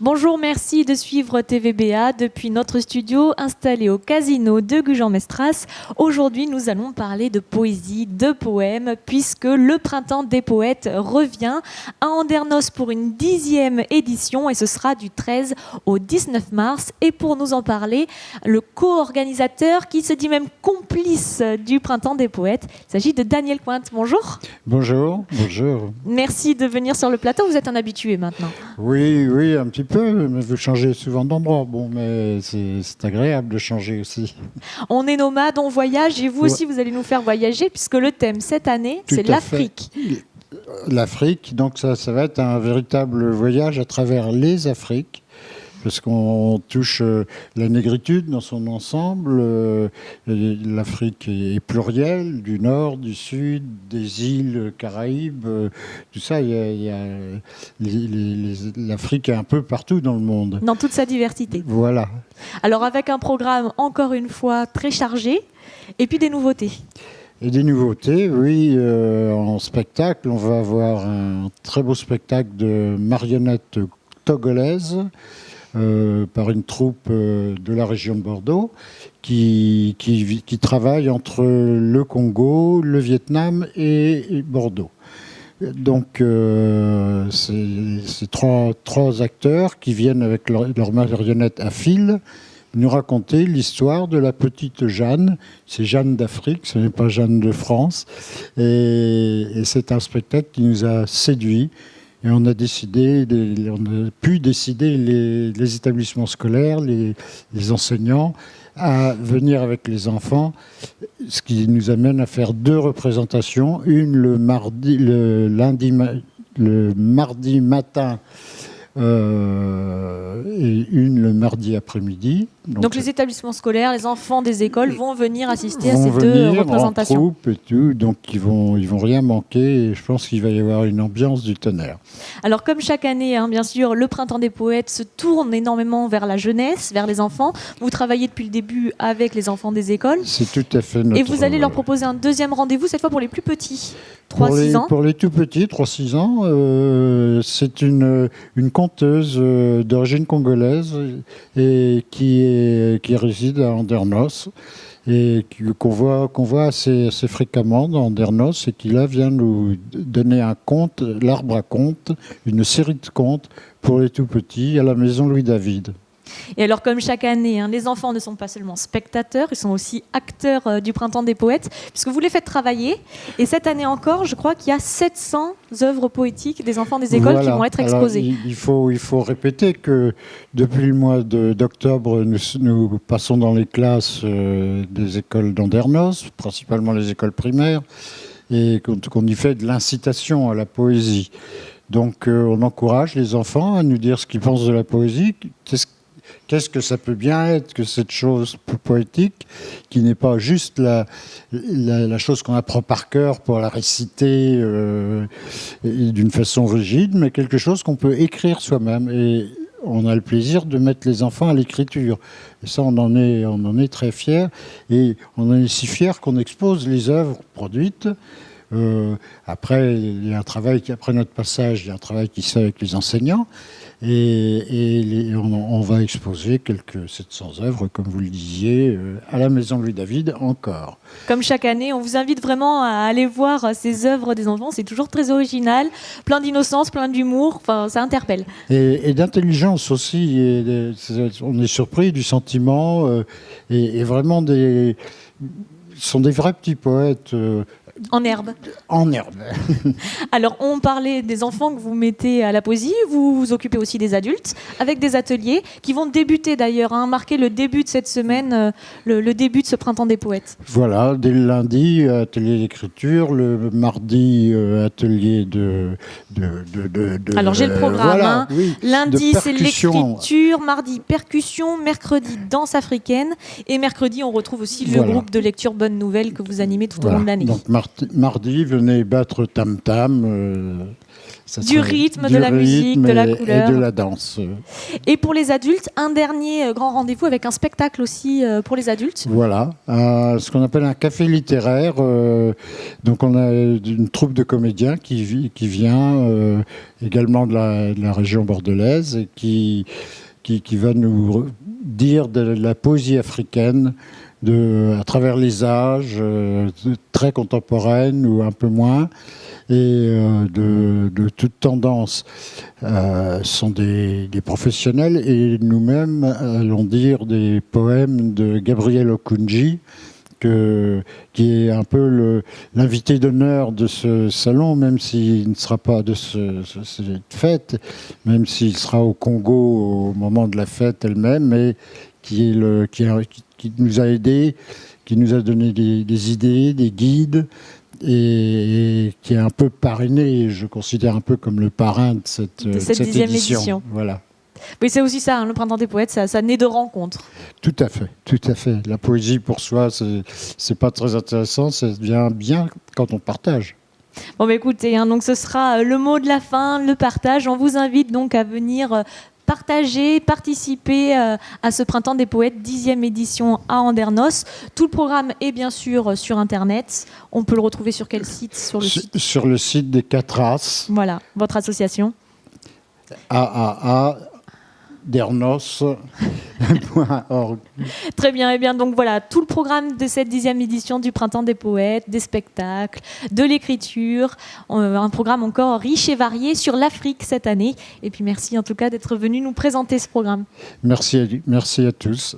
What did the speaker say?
Bonjour, merci de suivre TVBA depuis notre studio installé au casino de Gujan-Mestras. Aujourd'hui, nous allons parler de poésie, de poèmes, puisque le Printemps des poètes revient à Andernos pour une 10e édition et ce sera du 13 au 19 mars. Et pour nous en parler, le co-organisateur qui se dit même complice du Printemps des poètes, il s'agit de Daniel Cointe. Bonjour. Bonjour, bonjour. Merci de venir sur le plateau, vous êtes un habitué maintenant. Oui, un petit peu, mais vous changez souvent d'endroit. Bon, mais c'est agréable de changer aussi. On est nomades, on voyage, et vous aussi, vous allez nous faire voyager, puisque le thème cette année, c'est l'Afrique. L'Afrique, donc ça va être un véritable voyage à travers les Afriques, parce qu'on touche la négritude dans son ensemble. L'Afrique est plurielle, du nord, du sud, des îles Caraïbes, tout ça. L'Afrique est un peu partout dans le monde. Dans toute sa diversité. Voilà. Alors avec un programme, encore une fois, très chargé, et puis des nouveautés. Et des nouveautés, oui, en spectacle. On va avoir un très beau spectacle de marionnettes togolaises, par une troupe de la région de Bordeaux qui travaille entre le Congo, le Vietnam et Bordeaux. Donc, c'est trois acteurs qui viennent avec leurs marionnettes à fil nous raconter l'histoire de la petite Jeanne. C'est Jeanne d'Afrique, ce n'est pas Jeanne de France. Et c'est un spectacle qui nous a séduits. Et on a pu décider, les établissements scolaires, les enseignants, à venir avec les enfants, ce qui nous amène à faire 2 représentations, une le mardi matin et une le mardi après-midi. Donc les établissements scolaires, les enfants des écoles vont venir assister à ces 2 représentations. En troupe et tout, donc ils vont rien manquer. Et je pense qu'il va y avoir une ambiance du tonnerre. Alors comme chaque année, bien sûr, le Printemps des poètes se tourne énormément vers la jeunesse, vers les enfants. Vous travaillez depuis le début avec les enfants des écoles. C'est tout à fait notre... Et vous allez leur proposer un 2e rendez-vous, cette fois pour les plus petits, 3-6 ans. Pour les tout petits, 3-6 ans, c'est une conteuse d'origine congolaise et qui réside à Andernos et qu'on voit assez fréquemment dans Andernos et qui là vient nous donner un conte, l'arbre à contes, une série de contes pour les tout petits à la maison Louis-David. Et alors, comme chaque année, les enfants ne sont pas seulement spectateurs, ils sont aussi acteurs du Printemps des poètes, puisque vous les faites travailler. Et cette année encore, je crois qu'il y a 700 œuvres poétiques des enfants des écoles qui vont être exposées. Alors, il faut répéter que depuis le mois d'octobre, nous passons dans les classes des écoles d'Andernos, principalement les écoles primaires, et qu'on y fait de l'incitation à la poésie. Donc, on encourage les enfants à nous dire ce qu'ils pensent de la poésie. Qu'est-ce que ça peut bien être que cette chose poétique qui n'est pas juste la chose qu'on apprend par cœur pour la réciter d'une façon rigide, mais quelque chose qu'on peut écrire soi-même. Et on a le plaisir de mettre les enfants à l'écriture. Et ça, on en est très fiers. Et on en est si fiers qu'on expose les œuvres produites. Après, il y a un travail après notre passage, il y a un travail qui se fait avec les enseignants. Et on va exposer quelques 700 œuvres, comme vous le disiez, à la maison Louis-David encore. Comme chaque année, on vous invite vraiment à aller voir ces œuvres des enfants. C'est toujours très original, plein d'innocence, plein d'humour. Enfin, ça interpelle. Et d'intelligence aussi. On est surpris du sentiment. Et vraiment, ce sont des vrais petits poètes. En herbe. En herbe. Alors, on parlait des enfants que vous mettez à la poésie. Vous vous occupez aussi des adultes, avec des ateliers qui vont débuter d'ailleurs, marquer le début de cette semaine, le début de ce Printemps des poètes. Voilà, dès le lundi, atelier d'écriture, le mardi, atelier de Alors, j'ai le programme. Voilà, oui, lundi, c'est l'écriture. Mardi, percussion. Mercredi, danse africaine. Et mercredi, on retrouve aussi le groupe de lecture Bonne Nouvelle que vous animez tout au long de l'année. Donc, mardi, venez battre tam-tam Du rythme, de la musique, de la couleur. Et de la danse. Et pour les adultes, un dernier grand rendez-vous avec un spectacle aussi pour les adultes. Voilà, ce qu'on appelle un café littéraire. Donc on a une troupe de comédiens qui vient également de la région bordelaise et qui va nous dire de la poésie africaine à travers les âges, très contemporaine ou un peu moins, et de toute tendance. Sont des professionnels, et nous-mêmes allons dire des poèmes de Gabriel Okunji, qui est un peu l'invité d'honneur de ce salon, même s'il ne sera pas de cette fête, même s'il sera au Congo au moment de la fête elle-même, mais qui nous a aidés, qui nous a donné des idées, des guides, et qui est un peu parrainé, je considère un peu comme le parrain de cette 10e édition. Voilà. Oui, c'est aussi ça, hein, le Printemps des Poètes, ça naît de rencontres. Tout à fait, tout à fait. La poésie, pour soi, c'est pas très intéressant, ça devient bien quand on partage. Bon, écoutez, hein, donc ce sera le mot de la fin, le partage. On vous invite donc à venir partager, participer à ce Printemps des Poètes, 10e édition à Andernos. Tout le programme est bien sûr sur Internet. On peut le retrouver sur quel site? Sur le site des 4 As. Voilà, votre association. Dernos.org. Très bien, et bien donc voilà, tout le programme de cette 10e édition du Printemps des Poètes, des spectacles, de l'écriture, un programme encore riche et varié sur l'Afrique cette année. Et puis merci en tout cas d'être venu nous présenter ce programme. Merci à tous.